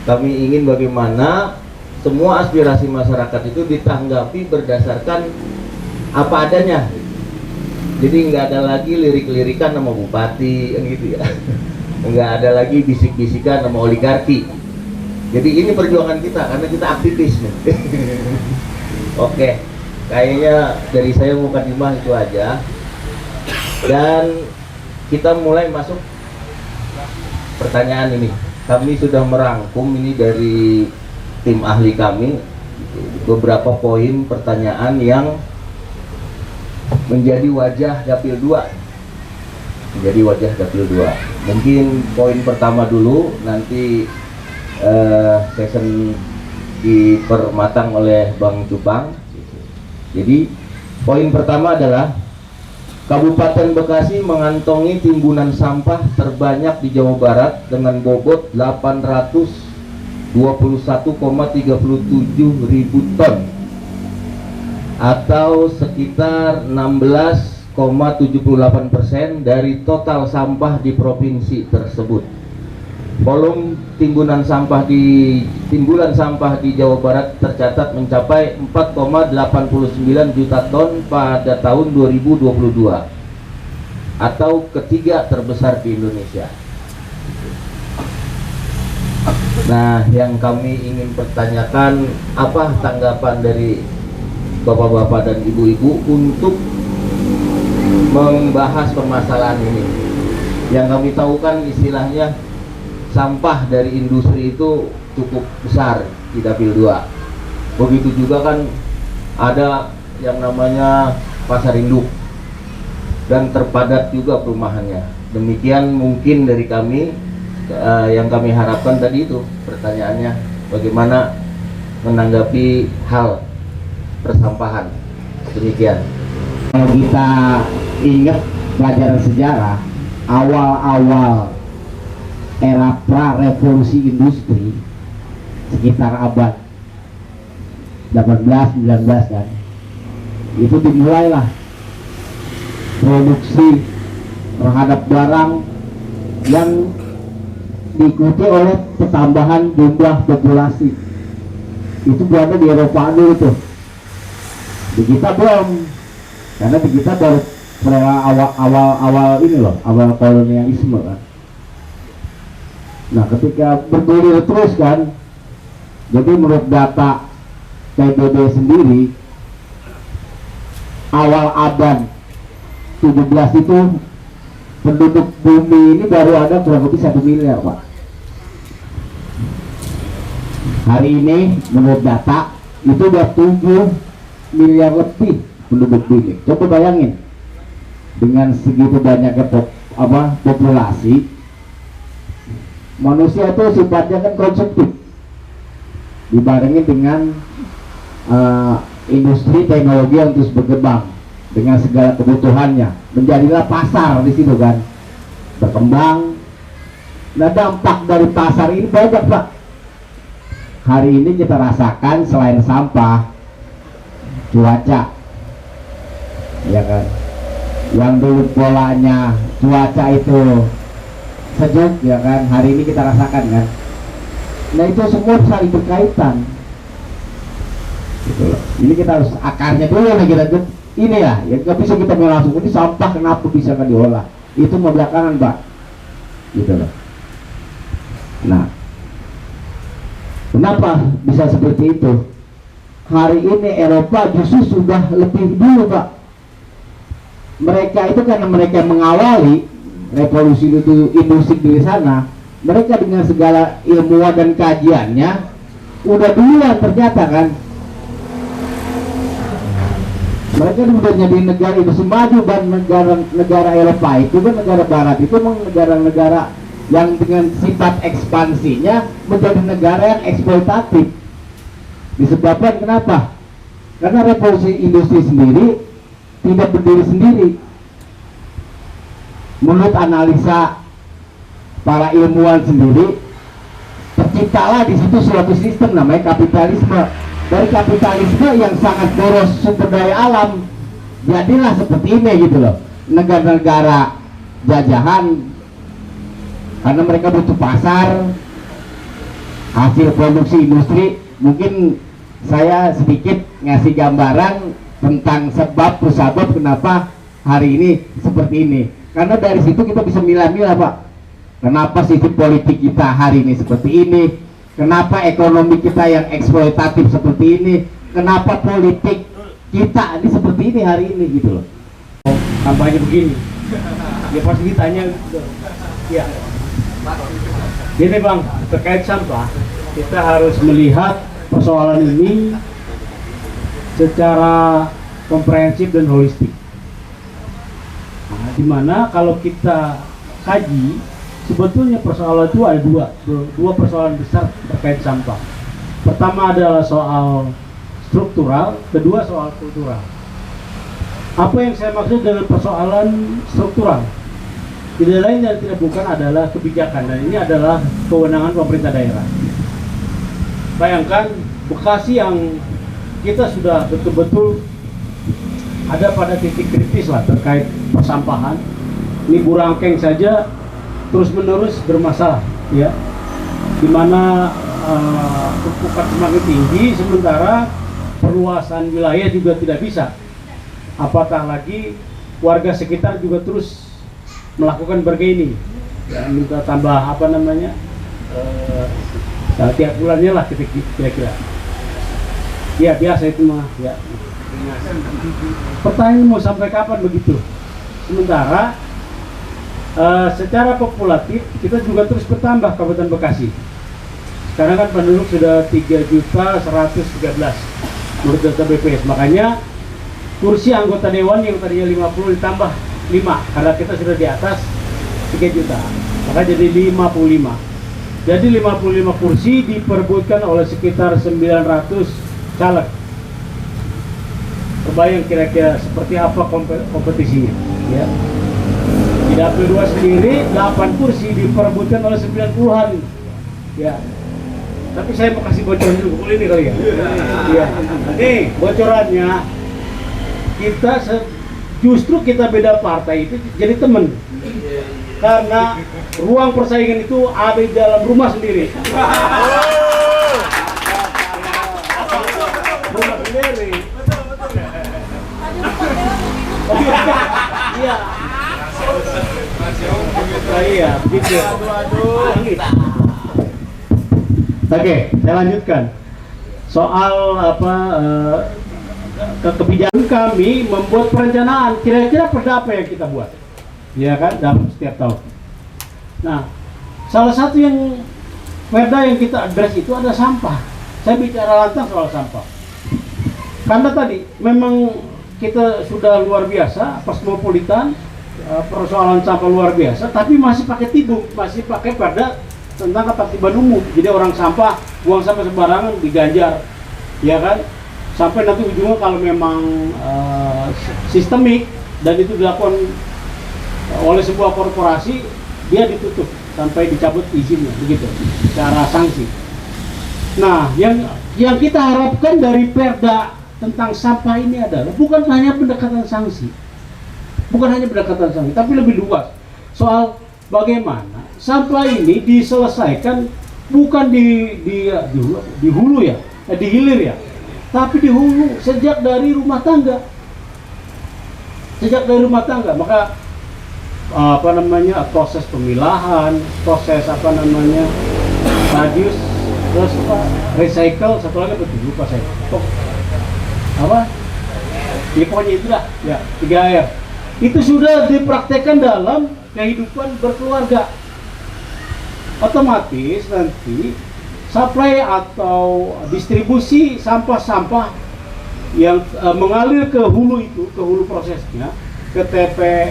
Kami ingin bagaimana semua aspirasi masyarakat itu ditanggapi berdasarkan apa adanya. Jadi nggak ada lagi lirik-lirikan nama bupati, gitu ya. Nggak ada lagi bisik-bisikan nama oligarki. Jadi ini perjuangan kita karena kita aktivis nih. Oke, kayaknya dari saya mukadimah itu aja. Dan kita mulai masuk pertanyaan ini. Kami sudah merangkum ini dari tim ahli kami beberapa poin pertanyaan yang menjadi wajah Dapil 2. Menjadi wajah Dapil 2. Mungkin poin pertama dulu, nanti session dipermatang oleh Bang Cupang. Jadi poin pertama adalah Kabupaten Bekasi mengantongi timbunan sampah terbanyak di Jawa Barat dengan bobot 821,37 ribu ton atau sekitar 16,78% dari total sampah di provinsi tersebut. Volume timbunan sampah di Jawa Barat tercatat mencapai 4,89 juta ton pada tahun 2022 atau ketiga terbesar di Indonesia. Nah, yang kami ingin pertanyakan, apa tanggapan dari bapak-bapak dan ibu-ibu untuk membahas permasalahan ini? Yang kami tahu kan istilahnya sampah dari industri itu cukup besar di Dapil 2. Begitu juga kan ada yang namanya pasar induk dan terpadat juga perumahannya. Demikian mungkin dari kami yang kami harapkan tadi itu pertanyaannya, bagaimana menanggapi hal persampahan. Demikian. Kalau kita ingat pelajaran sejarah awal-awal era pra-revolusi industri sekitar abad 18-19 kan, itu dimulailah produksi terhadap barang yang diikuti oleh pertambahan jumlah populasi. Itu berada di Eropa dulu tuh. Di kita belum, karena di kita baru awal ini loh, awal kolonialisme kan. Nah, ketika bergulir terus kan, jadi menurut data PBB sendiri, awal abad 17 itu penduduk bumi ini baru ada kurang lebih 1 miliar, Pak. Hari ini menurut data itu udah 7 miliar lebih penduduk bumi. Coba bayangin, dengan segitu banyaknya populasi, manusia itu sifatnya kan konsumtif, dibarengin dengan industri teknologi yang terus berkembang dengan segala kebutuhannya, menjadilah pasar di situ kan berkembang. Nah, dampak dari pasar ini banyak, Pak. Hari ini kita rasakan selain sampah, cuaca, ya kan, yang dulu polanya cuaca itu sejuk, ya kan, hari ini kita rasakan kan. Nah, itu semua saling berkaitan gitu loh. Ini kita harus akarnya dulu nih, kita ini ya nggak bisa kita langsung ini sampah kenapa bisa nggak diolah, itu mau belakangan, Pak, gitu loh. Nah, kenapa bisa seperti itu? Hari ini Eropa justru sudah lebih dulu, Pak. Mereka itu karena mereka mengawali revolusi itu industri di sana, mereka dengan segala ilmuwan dan kajiannya udah duluan ternyata kan. Mereka udah jadi negara industri maju, dan negara Eropa itu kan, negara Barat itu memang negara-negara yang dengan sifat ekspansinya menjadi negara yang eksploitatif. Disebabkan kenapa? Karena revolusi industri sendiri tidak berdiri sendiri. Menurut analisa para ilmuwan sendiri, terciptalah di situ suatu sistem namanya kapitalisme. Dari kapitalisme yang sangat boros sumber daya alam, jadilah seperti ini gitu loh. Negara-negara jajahan, karena mereka butuh pasar, hasil produksi industri. Mungkin saya sedikit ngasih gambaran tentang sebab musabab kenapa hari ini seperti ini, karena dari situ kita bisa milah-milah Pak, kenapa sistem politik kita hari ini seperti ini, kenapa ekonomi kita yang eksploitatif seperti ini, kenapa politik kita ini seperti ini hari ini gitu loh. Kampanye begini ya pasti ditanya ya. Jadi Bang, terkait sampah kita harus melihat persoalan ini secara komprehensif dan holistik. Nah, dimana kalau kita kaji sebetulnya persoalan itu ada dua persoalan besar terkait sampah. Pertama adalah soal struktural, kedua soal kultural. Apa yang saya maksud dengan persoalan struktural? Tidak lain dan tidak bukan adalah kebijakan, dan ini adalah kewenangan pemerintah daerah. Bayangkan Bekasi yang kita sudah betul-betul ada pada titik kritis lah terkait persampahan. Ini Burangkeng saja terus-menerus bermasalah, ya, dimana tumpukan semakin tinggi, sementara perluasan wilayah juga tidak bisa. Apatah lagi warga sekitar juga terus melakukan bargaining, ya, minta tambah apa namanya tiap bulannya lah kira-kira. Ya biasa itu mah ya. Pertanyaan mau sampai kapan begitu? Sementara secara populatif kita juga terus bertambah Kabupaten Bekasi. Sekarang kan penduduk sudah 3.113 menurut data BPS. Makanya kursi anggota dewan yang tadinya 50 ditambah 5 karena kita sudah di atas 3 juta. Maka jadi 55. Jadi 55 kursi diperebutkan oleh sekitar 900 caleg. Terbayang kira-kira seperti apa kompetisinya, ya. Di dapil 2 sendiri 8 kursi diperebutkan oleh 90-an. Ya. Tapi saya mau kasih bocoran dulu pukul ini kali ya. Iya. Nih, bocorannya justru kita beda partai itu jadi teman. Karena ruang persaingan itu ada di dalam rumah sendiri. Rumah sendiri. Iya. Iya, begitu. Oke, saya lanjutkan. Soal kebijakan kami membuat perencanaan kira-kira perda apa yang kita buat, ya kan, dalam setiap tahun. Nah, salah satu yang perda yang kita address itu ada sampah. Saya bicara lantang soal sampah karena tadi memang kita sudah luar biasa kosmopolitan, persoalan sampah luar biasa, tapi masih pakai tibung, masih pakai perda tentang ketertiban umum. Jadi orang sampah buang sampah sembarangan diganjar, ya kan. Sampai nanti ujungnya kalau memang sistemik dan itu dilakukan oleh sebuah korporasi, dia ditutup sampai dicabut izinnya, begitu cara sanksi. Nah, yang kita harapkan dari perda tentang sampah ini adalah bukan hanya pendekatan sanksi, tapi lebih luas soal bagaimana sampah ini diselesaikan bukan di hulu ya, di hilir ya, tapi di hulu sejak dari rumah tangga. Maka proses pemilahan, proses radius, terus recycle, satu lagi lupa saya. Pokoknya itulah ya, 3R. Itu sudah dipraktekkan dalam kehidupan berkeluarga. Otomatis nanti supply atau distribusi sampah-sampah yang mengalir ke hulu itu, ke hulu prosesnya, ke TPA,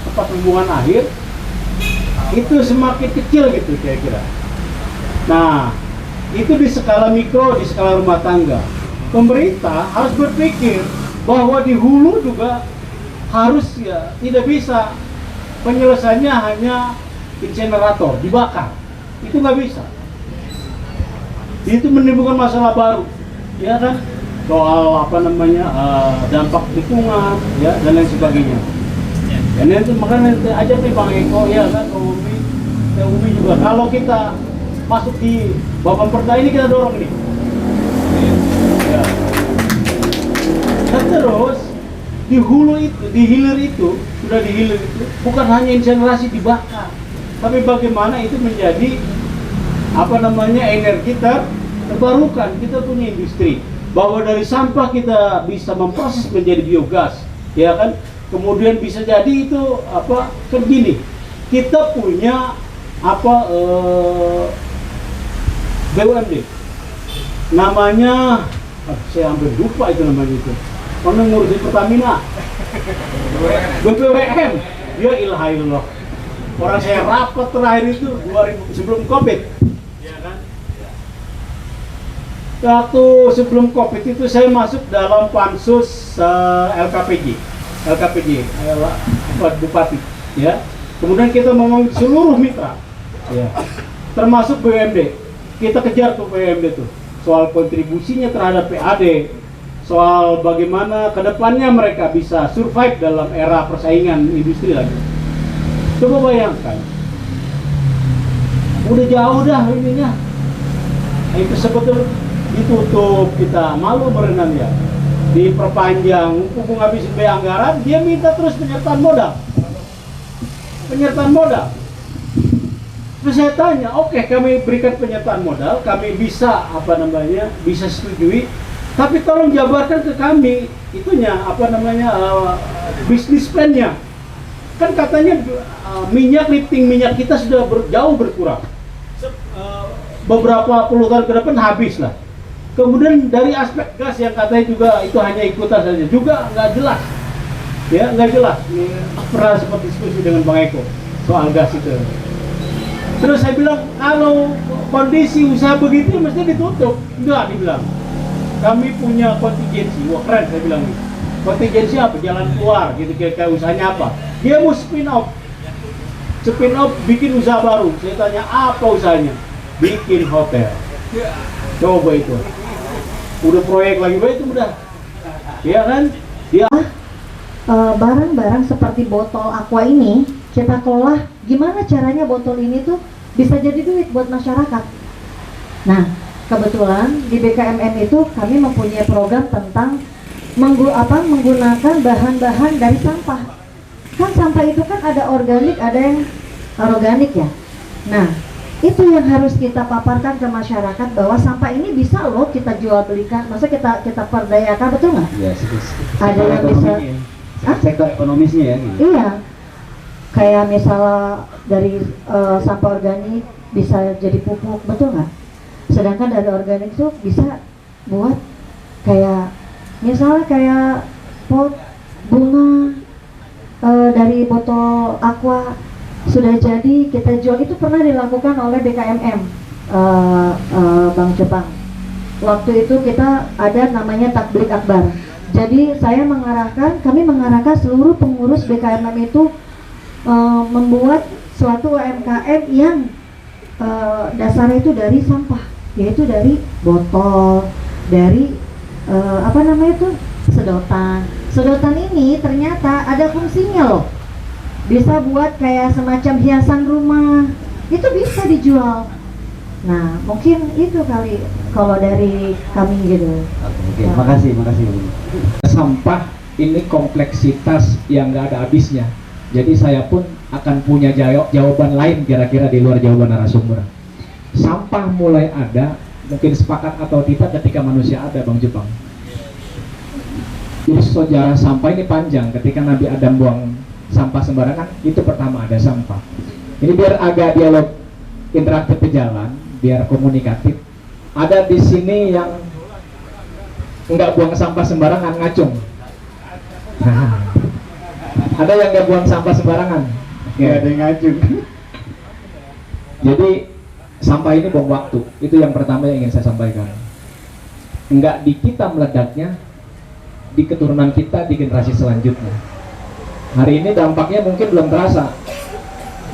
tempat pembuangan akhir, itu semakin kecil gitu kira-kira. Nah, itu di skala mikro, di skala rumah tangga. Pemerintah harus berpikir bahwa di hulu juga harus, ya, tidak bisa penyelesaiannya hanya insinerator, dibakar. Itu nggak bisa. Itu menimbulkan masalah baru, ya kan? Soal dampak lingkungan, ya, dan lain sebagainya. Dan itu makanya aja nih Bang Eko, ya kan, Umi juga. Kalau kita masuk di Bapemperda ini kita dorong ini. Ya. Dan terus di hulu itu, di hilir itu, sudah di hilir itu bukan hanya insinerasi dibakar, tapi bagaimana itu menjadi energi terbarukan. Kita punya industri bahwa dari sampah kita bisa memproses menjadi biogas, ya kan? Kemudian bisa jadi itu kan gini, kita punya BUMD namanya, saya hampir lupa itu namanya itu, orang ngurusin Pertamina, BPWM, ya ilahillah. Orang saya rapat terakhir itu 2000 sebelum COVID, ya kan? Waktu sebelum COVID itu saya masuk dalam pansus LKPJ, Bupati, ya. Kemudian kita memanggil seluruh mitra, ya, termasuk BUMD. Kita kejar tuh BUMD tuh soal kontribusinya terhadap PAD, soal bagaimana kedepannya mereka bisa survive dalam era persaingan industri lagi. Coba bayangkan, udah jauh dah ininya, itu sebetulnya ditutup, kita malu merenang ya, diperpanjang, mumpung ngabisin biaya anggaran, dia minta terus penyertaan modal. Terus saya tanya, oke, kami berikan penyertaan modal, kami bisa bisa setujui, tapi tolong jabarkan ke kami itunya bisnis plan-nya. Kan katanya lifting minyak kita sudah jauh berkurang. Beberapa puluh tahun ke depan habis lah. Kemudian dari aspek gas yang katanya juga itu hanya ikutan saja, juga nggak jelas. Ya, nggak jelas. Pernah sempat diskusi dengan Bang Eko soal gas itu. Terus saya bilang, kalau kondisi usaha begitu mesti ditutup. Enggak, dibilang. Kami punya kontingensi. Wah, keren saya bilang. Kontingensi apa? Jalan keluar gitu, kayak usahanya apa? Dia mau spin off, bikin usaha baru. Saya tanya, apa usahanya? Bikin hotel. Coba itu. Udah proyek lagi, itu udah. Ya kan? Dia barang-barang seperti botol aqua ini kita kelola, gimana caranya botol ini tuh bisa jadi duit buat masyarakat. Nah, kebetulan di BKMM itu kami mempunyai program tentang menggunakan bahan-bahan dari sampah. Kan sampah itu kan ada organik, ada yang anorganik ya. Nah, itu yang harus kita paparkan ke masyarakat bahwa sampah ini bisa loh kita jual belikan, masa kita perdayakan, betul nggak? Ya, Ada yang bisa sektor ekonomisnya ya. Iya, kayak misalnya dari sampah organik bisa jadi pupuk, betul nggak? Sedangkan dari organik itu bisa buat kayak misalnya kayak pot bunga dari botol aqua sudah jadi kita jual. Itu pernah dilakukan oleh BKMM Bang Jepang. Waktu itu kita ada namanya takblik akbar. Jadi kami mengarahkan seluruh pengurus BKMM itu membuat suatu UMKM yang dasarnya itu dari sampah, yaitu dari botol, dari sedotan. Sedotan ini ternyata ada fungsinya loh, bisa buat kayak semacam hiasan rumah, itu bisa dijual. Nah, mungkin itu kali kalau dari kami gitu. Oke, makasih. Sampah ini kompleksitas yang nggak ada habisnya. Jadi saya pun akan punya jawaban lain kira-kira di luar jawaban narasumber. Sampah mulai ada, mungkin sepakat atau tidak, ketika manusia ada, Bang Jepang. Jadi sejarah sampah ini panjang. Ketika Nabi Adam buang sampah sembarangan, itu pertama ada sampah. Ini biar agak dialog interaktif berjalan, biar komunikatif. Ada di sini yang nggak buang sampah sembarangan, ngacung. Nah, ada yang nggak buang sampah sembarangan, nggak ada yang ngacung. Jadi sampah ini buang waktu. Itu yang pertama yang ingin saya sampaikan. Nggak di kita meledaknya, di keturunan kita, di generasi selanjutnya. Hari ini dampaknya mungkin belum terasa.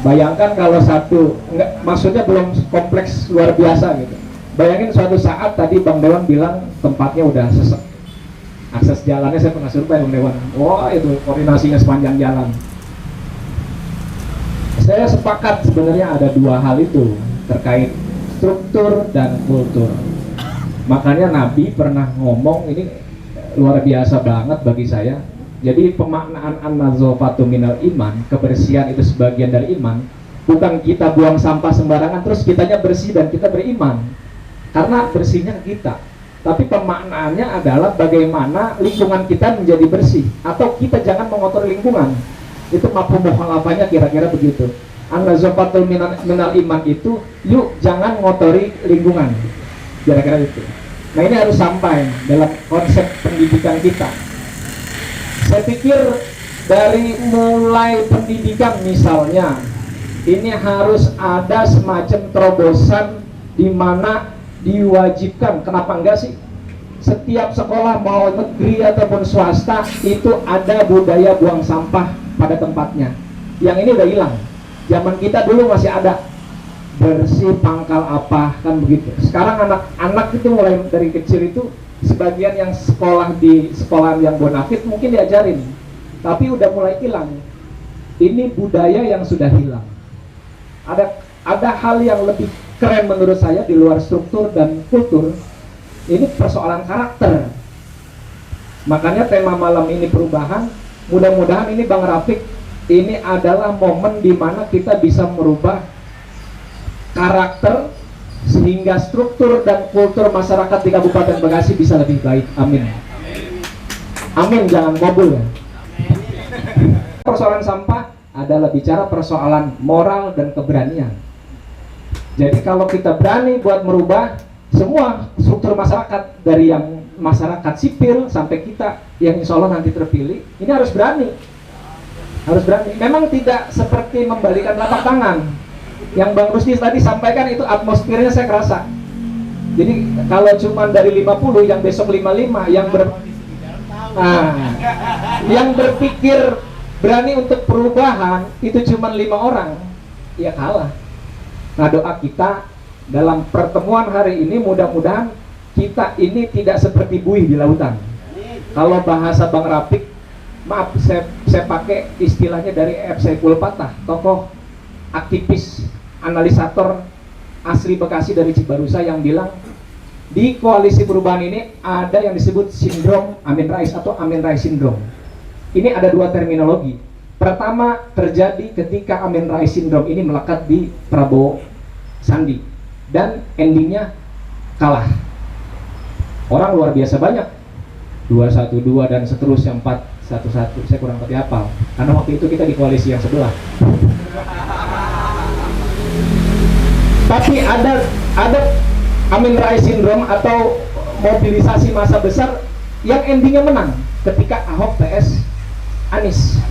Bayangkan kalau maksudnya belum kompleks luar biasa gitu. Bayangin suatu saat tadi Bang Dewan bilang tempatnya udah sesek. Akses jalannya saya pernah survei Bang Dewan. Wah, itu koordinasinya sepanjang jalan. Saya sepakat sebenarnya ada dua hal itu terkait struktur dan kultur. Makanya Nabi pernah ngomong, ini luar biasa banget bagi saya. Jadi pemaknaan an-nazafatu minal iman, kebersihan itu sebagian dari iman, bukan kita buang sampah sembarangan terus kitanya bersih dan kita beriman. Karena bersihnya kita. Tapi pemaknaannya adalah bagaimana lingkungan kita menjadi bersih, atau kita jangan mengotori lingkungan. Itu mafhum mukhalafahnya kira-kira begitu. An-nazafatul minal iman itu, yuk jangan ngotori lingkungan, kira-kira itu. Nah, ini harus sampai dalam konsep pendidikan kita. Saya pikir dari mulai pendidikan misalnya, ini harus ada semacam terobosan di mana diwajibkan, kenapa enggak sih? Setiap sekolah mau negeri ataupun swasta itu ada budaya buang sampah pada tempatnya. Yang ini udah hilang. Zaman kita dulu masih ada bersih pangkal apa, kan begitu. Sekarang anak-anak itu mulai dari kecil itu, sebagian yang sekolah di sekolahan yang bonafit mungkin diajarin, tapi udah mulai hilang. Ini budaya yang sudah hilang. Ada hal yang lebih keren menurut saya di luar struktur dan kultur. Ini persoalan karakter. Makanya tema malam ini perubahan. Mudah-mudahan ini Bang Rafiq, ini adalah momen di mana kita bisa merubah karakter sehingga struktur dan kultur masyarakat di Kabupaten Bekasi bisa lebih baik. Amin. Amin, jangan ngobul ya. Persoalan sampah adalah bicara persoalan moral dan keberanian. Jadi kalau kita berani buat merubah semua struktur masyarakat, dari yang masyarakat sipil sampai kita yang insya Allah nanti terpilih, ini harus berani. Harus berani. Memang tidak seperti membalikan telapak tangan. Yang Bang Rusdi tadi sampaikan itu atmosfernya saya kerasa. Jadi kalau cuma dari 50 yang besok 55 yang berpikir berani untuk perubahan itu cuma 5 orang, ya kalah. Nah, doa kita dalam pertemuan hari ini mudah-mudahan kita ini tidak seperti buih di lautan. Kalau bahasa Bang Rafiq, maaf saya pakai istilahnya dari F. Saiful Fatah, tokoh aktivis analisator asli Bekasi dari Cibarusa, yang bilang di koalisi perubahan ini ada yang disebut sindrom Amin Rais atau Amin Rais Syndrome. Ini ada dua terminologi. Pertama terjadi ketika Amin Rais Syndrome ini melekat di Prabowo Sandi dan endingnya kalah. Orang luar biasa banyak, 212 dan seterusnya, 411, saya kurang ngerti hafal karena waktu itu kita di koalisi yang sebelah. Tapi ada Amin Rais Syndrome atau mobilisasi massa besar yang endingnya menang ketika Ahok PS Anies.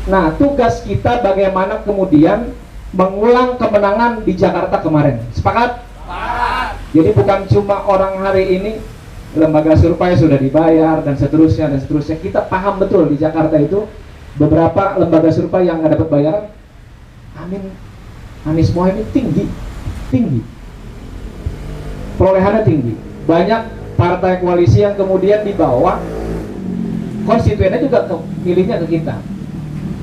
Nah, tugas kita bagaimana kemudian mengulang kemenangan di Jakarta kemarin. Sepakat? Sepakat. Jadi bukan cuma orang hari ini lembaga survei sudah dibayar dan seterusnya. Kita paham betul di Jakarta itu beberapa lembaga survei yang nggak dapat bayaran. Anies Mohaimin tinggi, perolehannya tinggi. Banyak partai koalisi yang kemudian dibawa konstituennya juga milihnya ke kita.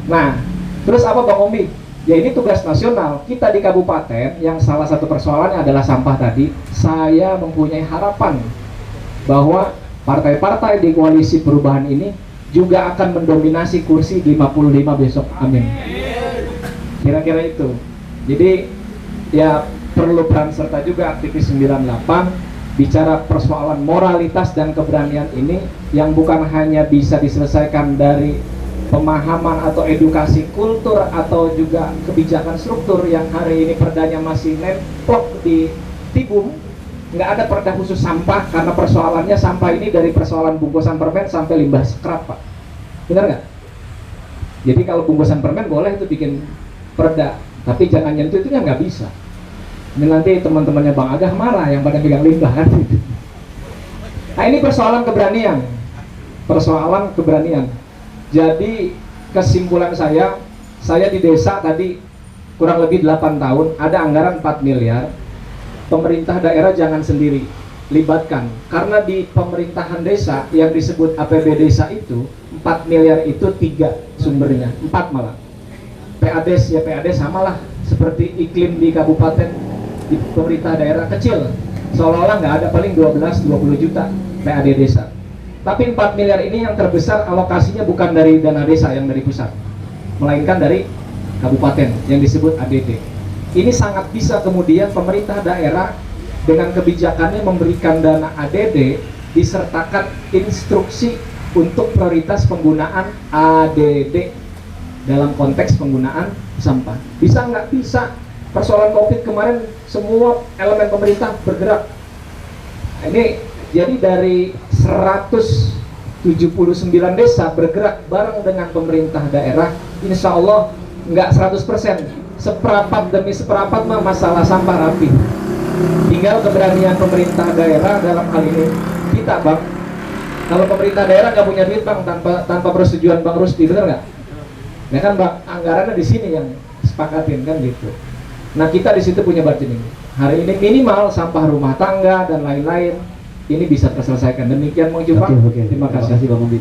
Nah, terus apa Bang Ombi? Ya ini tugas nasional kita di kabupaten yang salah satu persoalannya adalah sampah tadi. Saya mempunyai harapan bahwa partai-partai di koalisi perubahan ini juga akan mendominasi kursi 55 besok. Amin. Kira-kira itu. Jadi ya perlu peran serta juga aktivis 98 bicara persoalan moralitas dan keberanian ini yang bukan hanya bisa diselesaikan dari pemahaman atau edukasi kultur atau juga kebijakan struktur yang hari ini perdanya masih nemplok di tibung. Nggak ada perda khusus sampah karena persoalannya sampah ini dari persoalan bungkusan permen sampai limbah scrap, Pak. Benar nggak? Jadi kalau bungkusan permen boleh itu bikin perda, tapi jangan nyentuh itu kan nggak bisa. Ini nanti teman-temannya Bang Agah marah yang pada pegang limbah kan. Nah ini persoalan keberanian. Jadi kesimpulan saya di desa tadi kurang lebih 8 tahun ada anggaran 4 miliar. Pemerintah daerah jangan sendiri, libatkan. Karena di pemerintahan desa yang disebut APB desa itu 4 miliar itu 3 sumbernya, 4 malah. PADES ya, PADES samalah seperti iklim di kabupaten, di pemerintah daerah kecil, seolah-olah nggak ada, paling 12-20 juta PAD desa. Tapi 4 miliar ini yang terbesar alokasinya bukan dari dana desa yang dari pusat, melainkan dari kabupaten yang disebut ADD. Ini sangat bisa kemudian pemerintah daerah dengan kebijakannya memberikan dana ADD disertakan instruksi untuk prioritas penggunaan ADD dalam konteks penggunaan sampah. Bisa nggak? Bisa. Persoalan COVID kemarin semua elemen pemerintah bergerak. Ini jadi dari 179 desa bergerak bareng dengan pemerintah daerah, insya Allah nggak 100%, seperapat demi seperapat mah masalah sampah rapi. Tinggal keberanian pemerintah daerah dalam hal ini kita, Bang. Kalau pemerintah daerah nggak punya duit, Bang, tanpa persetujuan Bang Rusdi, benar nggak? Ya kan, Bang, anggarannya di sini yang sepakatin kan gitu. Nah, kita di situ punya bargaining. Hari ini minimal sampah rumah tangga dan lain-lain ini bisa terselesaikan. Demikian Bang Jufang. Oke. Terima kasih. Bang Undi.